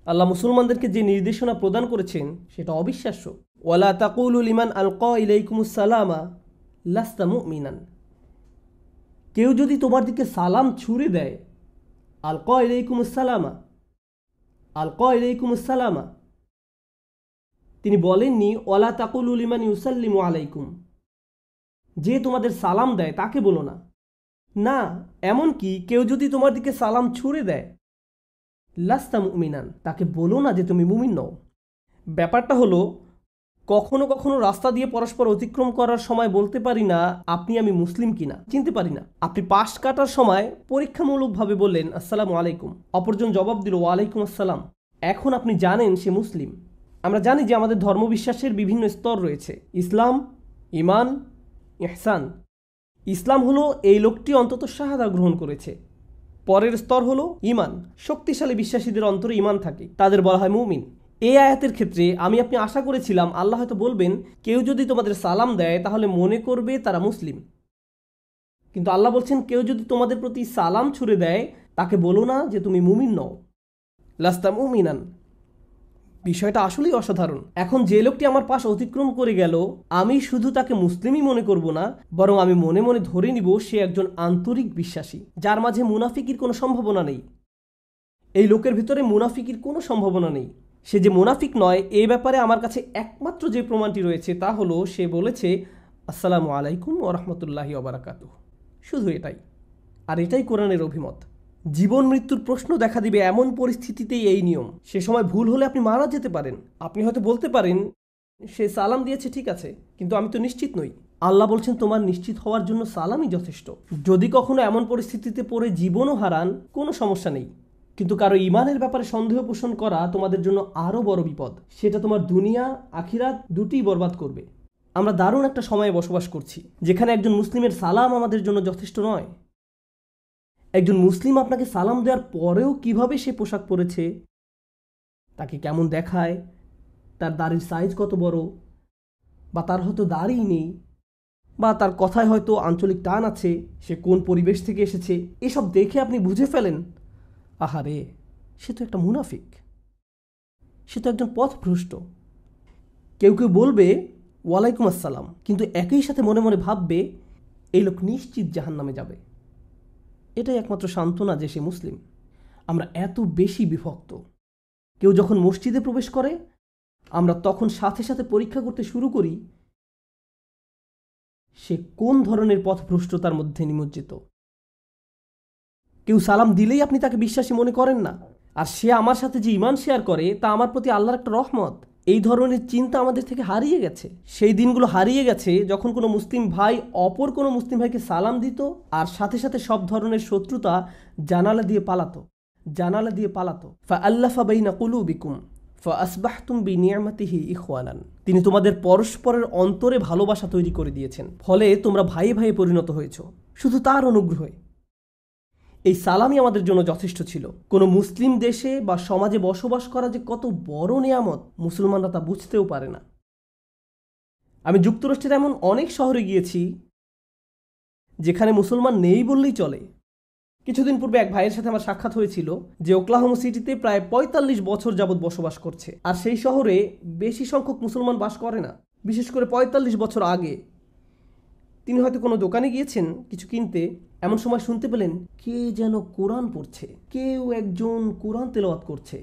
আল্লাহ মুসলমানদেরকে যে নির্দেশনা প্রদান করেছেন সেটা অবিশ্বাস্য। ওয়ালা তাকুলু লিমান আলকা ইলাইকুমুস সালামা লাস্তা মুমিনান। কেউ যদি তোমার দিকে সালাম ছুড়ে দেয়, আলকা ইলাইকুমুস সালামা, আলকা ইলাইকুমুস সালামা, তিনি বলেননি ওয়ালা তাকুলু লিমান ইউসাল্লিমু আলাইকুম, যে তোমাদের সালাম দেয় তাকে বলো না। না, এমনকি কেউ যদি তোমার দিকে সালাম ছুড়ে দেয়, লাস্তা মুমিনান, তাকে বলো না যে তুমি মুমিন নও। ব্যাপারটা হলো, কখনো কখনো রাস্তা দিয়ে পরস্পর অতিক্রম করার সময় বলতে পারি না আপনি আমি মুসলিম কিনা, চিনতে পারি না। আপনি পাশ কাটার সময় পরীক্ষামূলকভাবে বললেন আসসালামু আলাইকুম, অপরজন জবাব দিল ওয়ালাইকুম আসসালাম, এখন আপনি জানেন সে মুসলিম। আমরা জানি যে আমাদের ধর্মবিশ্বাসের বিভিন্ন স্তর রয়েছে, ইসলাম, ইমান, ইহসান। ইসলাম হলো এই লোকটি অন্তত শাহাদা গ্রহণ করেছে। পরের স্তর হলো ইমান, শক্তিশালী বিশ্বাসীদের অন্তরে ইমান থাকে, তাদের বলা হয় মুমিন। এই আয়াতের ক্ষেত্রে আমি আপনি আশা করেছিলাম আল্লাহ হয়তো বলবেন কেউ যদি তোমাদের সালাম দেয় তাহলে মনে করবে তারা মুসলিম, কিন্তু আল্লাহ বলছেন কেউ যদি তোমাদের প্রতি সালাম ছুড়ে দেয় তাকে বলো না যে তুমি মুমিন নও, লাস্তা মুমিনান। বিষয়টা আসলেই অসাধারণ। এখন যে লোকটি আমার পাশ অতিক্রম করে গেল, আমি শুধু তাকে মুসলিমই মনে করব না, বরং আমি মনে মনে ধরে নিব সে একজন আন্তরিক বিশ্বাসী, যার মাঝে মুনাফিকির কোনো সম্ভাবনা নেই। এই লোকের ভিতরে মুনাফিকির কোনো সম্ভাবনা নেই। সে যে মুনাফিক নয় এ ব্যাপারে আমার কাছে একমাত্র যে প্রমাণটি রয়েছে তা হলো সে বলেছে আসসালামু আলাইকুম ওয়া রাহমাতুল্লাহি ওয়া বারাকাতুহু, শুধু এটাই। আর এটাই কোরআনের অভিমত। জীবন মৃত্যুর প্রশ্ন দেখা দিবে এমন পরিস্থিতিতেই এই নিয়ম। সে সময় ভুল হলে আপনি মারা যেতে পারেন। আপনি হয়তো বলতে পারেন সে সালাম দিয়েছে ঠিক আছে, কিন্তু আমি তো নিশ্চিত নই। আল্লাহ বলছেন তোমার নিশ্চিত হওয়ার জন্য সালামই যথেষ্ট। যদি কখনো এমন পরিস্থিতিতে পড়ে জীবনও হারান কোনো সমস্যা নেই, কিন্তু কারো ইমানের ব্যাপারে সন্দেহ পোষণ করা তোমাদের জন্য আরও বড় বিপদ। সেটা তোমার দুনিয়া আখিরাত দুটিই বরবাদ করবে। আমরা দারুণ একটা সময়ে বসবাস করছি যেখানে একজন মুসলিমের সালাম আমাদের জন্য যথেষ্ট নয়। একজন মুসলিম আপনাকে সালাম দেওয়ার পরেও কিভাবে সে পোশাক পরেছে, তাকে কেমন দেখায়, তার দাড়ির সাইজ কত বড়, বা তার হয়তো দাড়িই নেই, বা তার কথায় হয়তো আঞ্চলিক টান আছে, সে কোন পরিবেশ থেকে এসেছে, এসব দেখে আপনি বুঝে ফেলেন আহারে সে তো একটা মুনাফিক, সে তো একজন পথভ্রষ্ট। কেউ কেউ বলবে ওয়ালাইকুম আসসালাম, কিন্তু একই সাথে মনে মনে ভাববে এই লোক নিশ্চিত জাহান্নামে যাবে। এটাই একমাত্র সান্ত্বনা যে সে মুসলিম। আমরা এত বেশি বিভক্ত। কেউ যখন মসজিদে প্রবেশ করে আমরা তখন সাথে সাথে পরীক্ষা করতে শুরু করি সে কোন ধরনের পথভ্রষ্টতার মধ্যে নিমজ্জিত। কেউ সালাম দিলেই আপনি তাকে বিশ্বাসী মনে করেন না, আর সে আমার সাথে যে ইমান শেয়ার করে তা আমার প্রতি আল্লাহর একটা রহমত। এই ধরনের চিন্তা আমাদের থেকে হারিয়ে গেছে। সেই দিনগুলো হারিয়ে গেছে যখন কোনো মুসলিম ভাই অপর কোনো মুসলিম ভাইকে সালাম দিত আর সাথে সাথে সব ধরনের শত্রুতা জানালা দিয়ে পালাতো, জানালা দিয়ে পালাতো। ফাআল্লাফা বাইনা কুলুবিকুম ফাআসবাহতুম বিনিআমাতিহি ইখওয়ানান। তিনি তোমাদের পরস্পরের অন্তরে ভালোবাসা তৈরি করে দিয়েছেন, ফলে তোমরা ভাই ভাই পরিণত হয়েছো শুধু তার অনুগ্রহে। এই সালামই আমাদের জন্য যথেষ্ট ছিল। কোনো মুসলিম দেশে বা সমাজে বসবাস করা যে কত বড় নিয়ামত মুসলমানরা তা বুঝতেও পারে না। আমি যুক্তরাষ্ট্রের এমন অনেক শহরে গিয়েছি যেখানে মুসলমান নেই বললেই চলে। কিছুদিন পূর্বে এক ভাইয়ের সাথে আমার সাক্ষাৎ হয়েছিল যে ওকলাহোমা সিটিতে প্রায় ৪৫ বছর যাবৎ বসবাস করছে, আর সেই শহরে বেশি সংখ্যক মুসলমান বাস করে না, বিশেষ করে ৪৫ বছর আগে। তিনি হয়তো কোনো দোকানে গিয়েছেন কিছু কিনতে, এমন সময় শুনতে পেলেন কে যেন কোরআন পড়ছে, কেউ একজন কোরআন তেলাওয়াত করছে।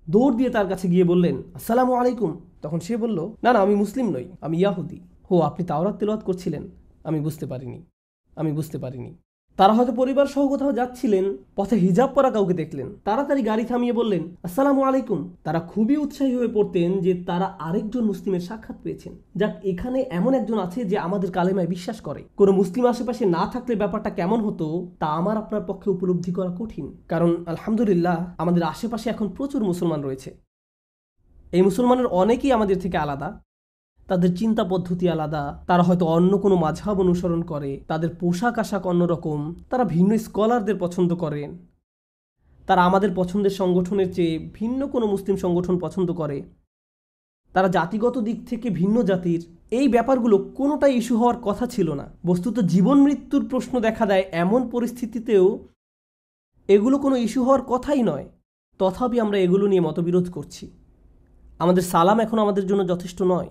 দৌড় দিয়ে তার কাছে গিয়ে বললেন আসসালামু আলাইকুম। তখন সে বলল না না, আমি মুসলিম নই, আমি ইয়াহুদি। হো, আপনি তাওরাত তেলাওয়াত করছিলেন? আমি বুঝতে পারিনি। তারা হয়তো পরিবার সহ কোথাও যাচ্ছিলেন, পথে হিজাব পরা কাউকে দেখলেন, তাড়াতাড়ি গাড়ি থামিয়ে বললেন আসসালামু আলাইকুম। তারা খুবই উৎসাহী হয়ে পড়তেন যে তারা আরেকজন মুসলিমের সাক্ষাৎ পেয়েছেন। যাক, এখানে এমন একজন আছে যে আমাদের কালেমায় বিশ্বাস করে। কোনো মুসলিম আশেপাশে না থাকলে ব্যাপারটা কেমন হতো তা আমার আপনার পক্ষে উপলব্ধি করা কঠিন, কারণ আলহামদুলিল্লাহ আমাদের আশেপাশে এখন প্রচুর মুসলমান রয়েছে। এই মুসলমানের অনেকেই আমাদের থেকে আলাদা, তাদের চিন্তা পদ্ধতি আলাদা, তারা হয়তো অন্য কোনো মাযহাব অনুসরণ করে, তাদের পোশাক আশাক অন্যরকম, তারা ভিন্ন স্কলারদের পছন্দ করেন, তারা আমাদের পছন্দের সংগঠনের চেয়ে ভিন্ন কোনো মুসলিম সংগঠন পছন্দ করে, তারা জাতিগত দিক থেকে ভিন্ন জাতির। এই ব্যাপারগুলো কোনোটাই ইস্যু হওয়ার কথা ছিল না। বস্তুত জীবন মৃত্যুর প্রশ্ন দেখা দেয় এমন পরিস্থিতিতেও এগুলো কোনো ইস্যু হওয়ার কথাই নয়। তথাপি আমরা এগুলো নিয়ে মতবিরোধ করছি। আমাদের সালাম এখন আমাদের জন্য যথেষ্ট নয়।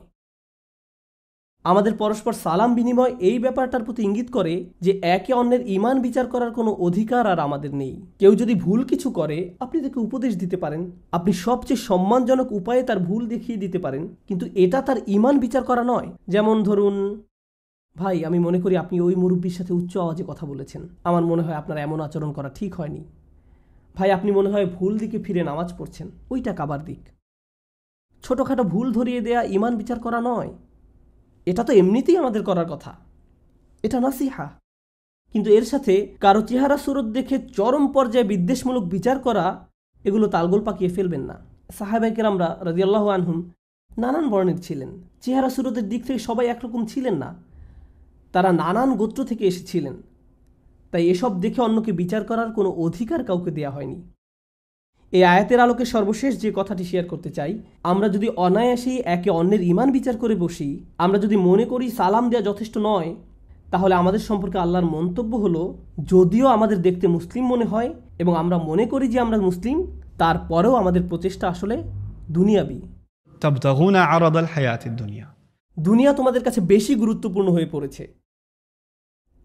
আমাদের পরস্পর সালাম বিনিময় এই ব্যাপারটার প্রতি ইঙ্গিত করে যে একে অন্যের ঈমান বিচার করার কোনো অধিকার আর আমাদের নেই। কেউ যদি ভুল কিছু করে আপনি তাকে উপদেশ দিতে পারেন, আপনি সবচেয়ে সম্মানজনক উপায়ে তার ভুল দেখিয়ে দিতে পারেন, কিন্তু এটা তার ঈমান বিচার করা নয়। যেমন ধরুন, ভাই আমি মনে করি আপনি ওই মুরব্বীর সাথে উচ্চ আওয়াজে কথা বলেছেন, আমার মনে হয় আপনার এমন আচরণ করা ঠিক হয়নি। ভাই আপনি মনে হয় ভুল দিকে ফিরে নামাজ পড়ছেন, ওইটা কাবার দিক। ছোটোখাটো ভুল ধরিয়ে দেয়া ঈমান বিচার করা নয়, এটা তো এমনিতেই আমাদের করার কথা, এটা নাসিহা। কিন্তু এর সাথে কারো চেহারা সুরত দেখে চরম পর্যায়ে বিদ্বেষমূলক বিচার করা, এগুলো তালগোল পাকিয়ে ফেলবেন না। সাহাবায়ে কেরামরা রাদিয়াল্লাহু আনহুম নানান বর্ণের ছিলেন, চেহারা সুরতের দিক থেকে সবাই একরকম ছিলেন না, তারা নানান গোত্র থেকে এসেছিলেন। তাই এসব দেখে অন্যকে বিচার করার কোনো অধিকার কাউকে দেয়া হয়নি। এই আয়াতের আলোকে সর্বশেষ যে কথাটি শেয়ার করতে চাই, আমরা যদি অনায়াসেই একে অন্যের ঈমান বিচার করে বসি, আমরা যদি মনে করি সালাম দেওয়া যথেষ্ট নয়, তাহলে আমাদের সম্পর্কে আল্লাহর মন্তব্য হলো, যদিও আমাদের দেখতে মুসলিম মনে হয় এবং আমরা মনে করি যে আমরা মুসলিম, তারপরেও আমাদের প্রচেষ্টা আসলে দুনিয়াবি। তাবতাগুনা আরাদাল হায়াতিদ দুনিয়া, দুনিয়া তোমাদের কাছে বেশি গুরুত্বপূর্ণ হয়ে পড়েছে।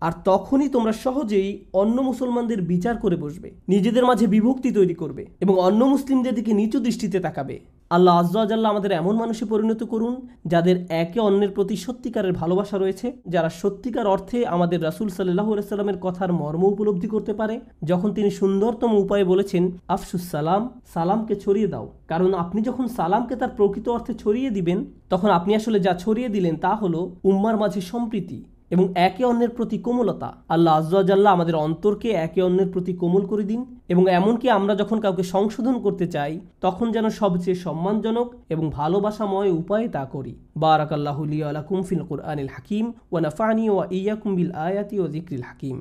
আর তখনই তোমরা সহজেই অন্য মুসলমানদের বিচার করে বসবে, নিজেদের মাঝে বিভক্তি তৈরি করবে এবং অন্য মুসলিমদের দিকে নিচু দৃষ্টিতে তাকাবে। আল্লাহ আজ্জা ওয়া জাল্লা আমাদের এমন মানুষে পরিণত করুন যাদের একে অন্যের প্রতি সত্যিকারের ভালোবাসা রয়েছে, যারা সত্যিকার অর্থে আমাদের রাসূল সাল্লাল্লাহু আলাইহি সাল্লামের কথার মর্ম উপলব্ধি করতে পারে যখন তিনি সুন্দরতম উপায়ে বলেছেন, আফশুস সালাম, সালামকে ছড়িয়ে দাও। কারণ আপনি যখন সালামকে তার প্রকৃত অর্থে ছড়িয়ে দিবেন, তখন আপনি আসলে যা ছড়িয়ে দিলেন তা হলো উম্মার মাঝে সম্প্রীতি এবং একে অন্যের প্রতি কোমলতা। আল্লাহ আজ্জা ওয়া জাল্লা আমাদের অন্তরকে একে অন্যের প্রতি কোমল করে দিন এবং এমনকি আমরা যখন কাউকে সংশোধন করতে চাই তখন যেন সবচেয়ে সম্মানজনক এবং ভালোবাসাময় উপায়ে তা করি। বারাকাল্লাহু লি ওয়া লাকুম ফিল কুরআনিল হাকিম ওয়া নাফা'নি ওয়া ইয়্যাকুম বিল আয়াতি ওয়া যিকরিল হাকিম।